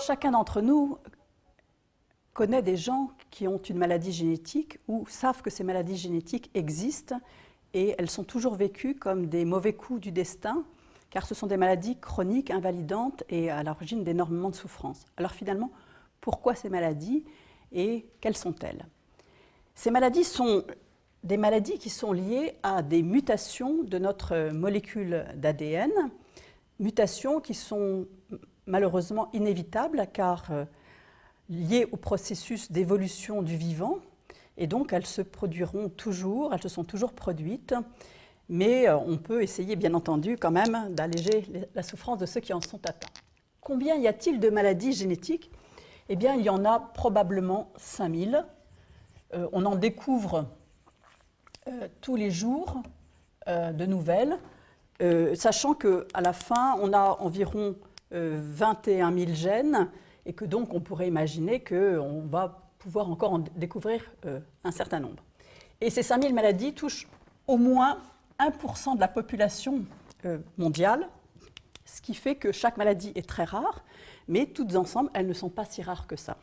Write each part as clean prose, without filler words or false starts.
chacun d'entre nous connaît des gens qui ont une maladie génétique ou savent que ces maladies génétiques existent et elles sont toujours vécues comme des mauvais coups du destin, car ce sont des maladies chroniques, invalidantes et à l'origine d'énormément de souffrances. Alors finalement, pourquoi ces maladies et quelles sont-elles? Ces maladies sont des maladies qui sont liées à des mutations de notre molécule d'ADN, mutations qui sont malheureusement inévitables car liées au processus d'évolution du vivant, et donc elles se produiront toujours, elles se sont toujours produites, mais on peut essayer bien entendu quand même d'alléger la souffrance de ceux qui en sont atteints. Combien y a-t-il de maladies génétiques? Eh bien, il y en a probablement 5000. On en découvre tous les jours de nouvelles, sachant qu'à la fin, on a environ 21 000 gènes et que donc on pourrait imaginer qu'on va pouvoir encore en découvrir un certain nombre. Et ces 5000 maladies touchent au moins 1% de la population mondiale, ce qui fait que chaque maladie est très rare, mais toutes ensemble, elles ne sont pas si rares que ça.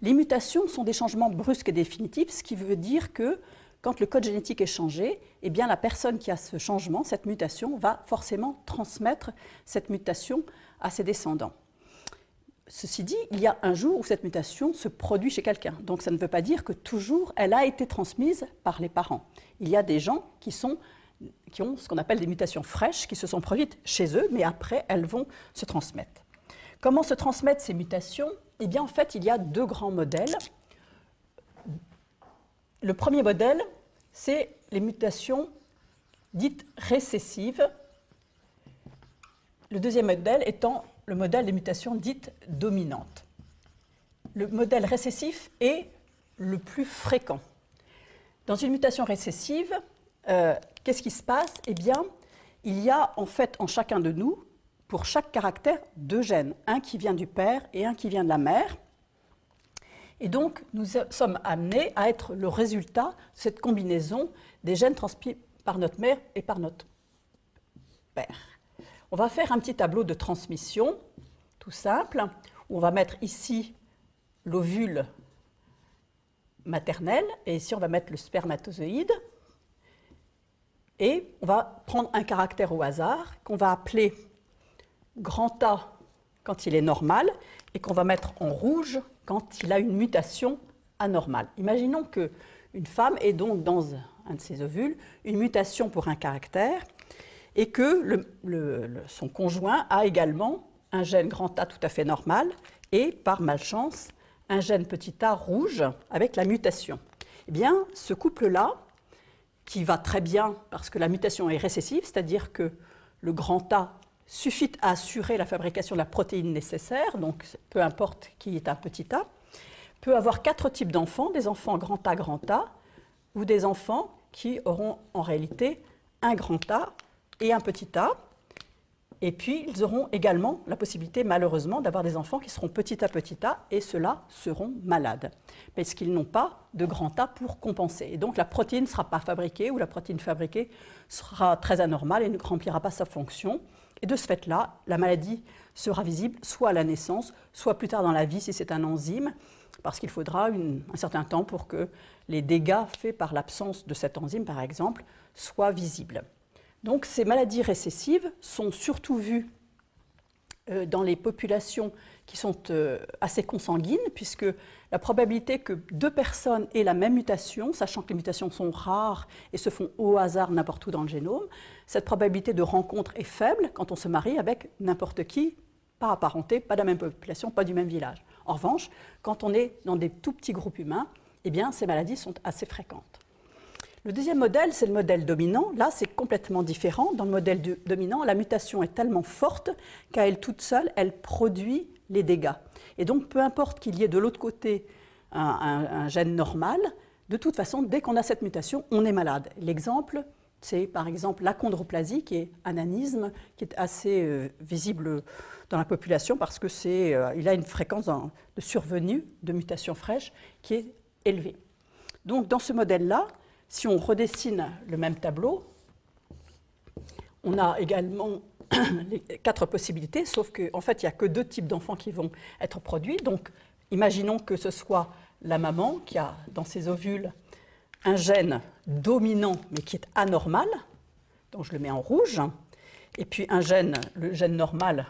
Les mutations sont des changements brusques et définitifs, ce qui veut dire que quand le code génétique est changé, eh bien la personne qui a ce changement, cette mutation, va forcément transmettre cette mutation à ses descendants. Ceci dit, il y a un jour où cette mutation se produit chez quelqu'un. Donc ça ne veut pas dire que toujours elle a été transmise par les parents. Il y a des gens qui ont ce qu'on appelle des mutations fraîches, qui se sont produites chez eux, mais après elles vont se transmettre. Comment se transmettent ces mutations? Eh bien en fait, il y a deux grands modèles. Le premier modèle, c'est les mutations dites récessives. Le deuxième modèle étant le modèle des mutations dites dominantes. Le modèle récessif est le plus fréquent. Dans une mutation récessive, qu'est-ce qui se passe? Eh bien, il y a en fait en chacun de nous, pour chaque caractère, deux gènes, un qui vient du père et un qui vient de la mère. Et donc, nous sommes amenés à être le résultat de cette combinaison des gènes transmis par notre mère et par notre père. On va faire un petit tableau de transmission, tout simple, où on va mettre ici l'ovule maternel, et ici on va mettre le spermatozoïde. Et on va prendre un caractère au hasard, qu'on va appeler grand A quand il est normal, et qu'on va mettre en rouge quand il a une mutation anormale. Imaginons qu'une femme ait donc dans un de ses ovules une mutation pour un caractère et que son conjoint a également un gène grand A tout à fait normal et, par malchance, un gène petit a rouge avec la mutation. Eh bien, ce couple-là, qui va très bien parce que la mutation est récessive, c'est-à-dire que le grand A suffit à assurer la fabrication de la protéine nécessaire, donc peu importe qui est un petit a, peut avoir 4 types d'enfants, des enfants grand A, ou des enfants qui auront en réalité un grand A et un petit a. Et puis, ils auront également la possibilité, malheureusement, d'avoir des enfants qui seront petit a, et ceux-là seront malades, parce qu'ils n'ont pas de grand A pour compenser. Et donc, la protéine ne sera pas fabriquée, ou la protéine fabriquée sera très anormale et ne remplira pas sa fonction. Et de ce fait-là, la maladie sera visible soit à la naissance, soit plus tard dans la vie si c'est un enzyme, parce qu'il faudra un certain temps pour que les dégâts faits par l'absence de cette enzyme, par exemple, soient visibles. Donc ces maladies récessives sont surtout vues dans les populations qui sont assez consanguines, puisque la probabilité que 2 personnes aient la même mutation, sachant que les mutations sont rares et se font au hasard n'importe où dans le génome, cette probabilité de rencontre est faible quand on se marie avec n'importe qui, pas apparenté, pas de la même population, pas du même village. En revanche, quand on est dans des tout petits groupes humains, eh bien, ces maladies sont assez fréquentes. Le deuxième modèle, c'est le modèle dominant. Là, c'est complètement différent. Dans le modèle dominant, la mutation est tellement forte qu'à elle toute seule, elle produit les dégâts. Et donc, peu importe qu'il y ait de l'autre côté un gène normal, de toute façon, dès qu'on a cette mutation, on est malade. L'exemple, c'est par exemple l'achondroplasie, qui est un anisme qui est assez visible dans la population parce qu'il a une fréquence de survenue de mutations fraîches qui est élevée. Donc, dans ce modèle-là, si on redessine le même tableau, on a également les 4 possibilités, sauf qu'en fait, il n'y a que 2 types d'enfants qui vont être produits. Donc, imaginons que ce soit la maman qui a dans ses ovules un gène dominant, mais qui est anormal, donc je le mets en rouge, et puis un gène, le gène normal,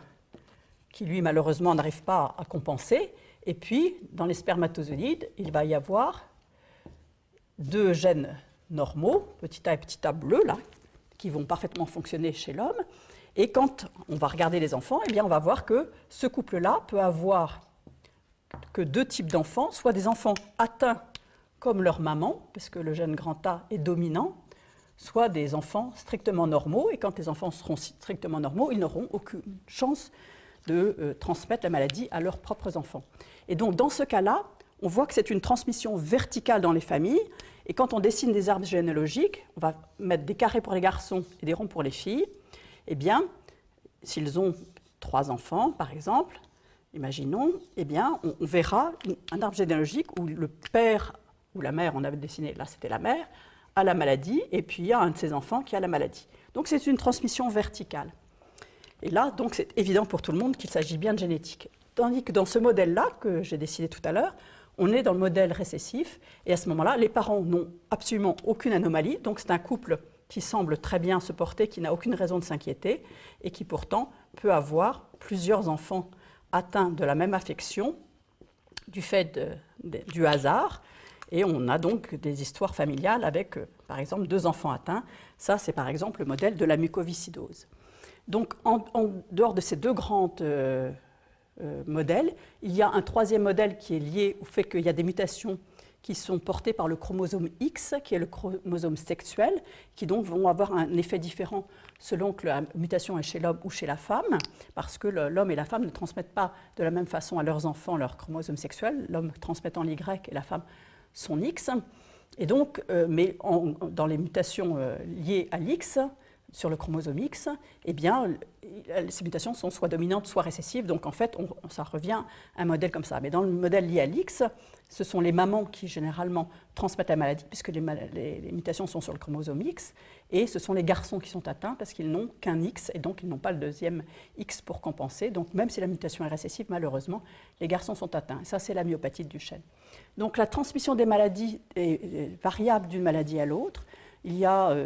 qui lui, malheureusement, n'arrive pas à compenser, et puis, dans les spermatozoïdes, il va y avoir 2 gènes normaux, petit a et petit a bleu, là, qui vont parfaitement fonctionner chez l'homme. Et quand on va regarder les enfants, eh bien, on va voir que ce couple-là peut avoir que 2 types d'enfants, soit des enfants atteints comme leur maman, parce que le gène grand A est dominant, soit des enfants strictement normaux. Et quand les enfants seront strictement normaux, ils n'auront aucune chance de transmettre la maladie à leurs propres enfants. Et donc, dans ce cas-là, on voit que c'est une transmission verticale dans les familles. Et quand on dessine des arbres généalogiques, on va mettre des carrés pour les garçons et des ronds pour les filles. Eh bien, s'ils ont 3 enfants, par exemple, imaginons, eh bien, on verra un arbre généalogique où le père ou la mère, on avait dessiné, là c'était la mère, a la maladie, et puis il y a un de ses enfants qui a la maladie. Donc c'est une transmission verticale. Et là, donc, c'est évident pour tout le monde qu'il s'agit bien de génétique. Tandis que dans ce modèle-là, que j'ai dessiné tout à l'heure, on est dans le modèle récessif, et à ce moment-là, les parents n'ont absolument aucune anomalie, donc c'est un couple qui semble très bien se porter, qui n'a aucune raison de s'inquiéter, et qui pourtant peut avoir plusieurs enfants atteints de la même affection du fait du hasard, et on a donc des histoires familiales avec, par exemple, 2 enfants atteints. Ça, c'est par exemple le modèle de la mucoviscidose. Donc, en dehors de ces 2 grands modèles, il y a un 3e modèle qui est lié au fait qu'il y a des mutations qui sont portées par le chromosome X, qui est le chromosome sexuel, qui donc vont avoir un effet différent selon que la mutation est chez l'homme ou chez la femme, parce que l'homme et la femme ne transmettent pas de la même façon à leurs enfants leur chromosome sexuel, l'homme transmettant l'Y et la femme son X. Et donc, mais dans les mutations liées à l'X, sur le chromosome X, eh bien, ces mutations sont soit dominantes, soit récessives. Donc, en fait, ça revient à un modèle comme ça. Mais dans le modèle lié à l'X, ce sont les mamans qui, généralement, transmettent la maladie, puisque les mutations sont sur le chromosome X, et ce sont les garçons qui sont atteints, parce qu'ils n'ont qu'un X, et donc ils n'ont pas le 2e X pour compenser. Donc, même si la mutation est récessive, malheureusement, les garçons sont atteints. Et ça, c'est la myopathie du chêne. Donc, la transmission des maladies est variable d'une maladie à l'autre. Il y a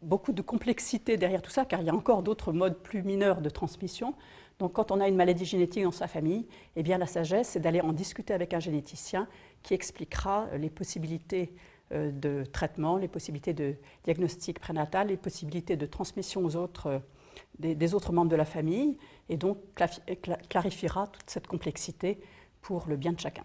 beaucoup de complexité derrière tout ça, car il y a encore d'autres modes plus mineurs de transmission. Donc, quand on a une maladie génétique dans sa famille, eh bien, la sagesse, c'est d'aller en discuter avec un généticien qui expliquera les possibilités de traitement, les possibilités de diagnostic prénatal, les possibilités de transmission aux autres, des autres membres de la famille, et donc clarifiera toute cette complexité pour le bien de chacun.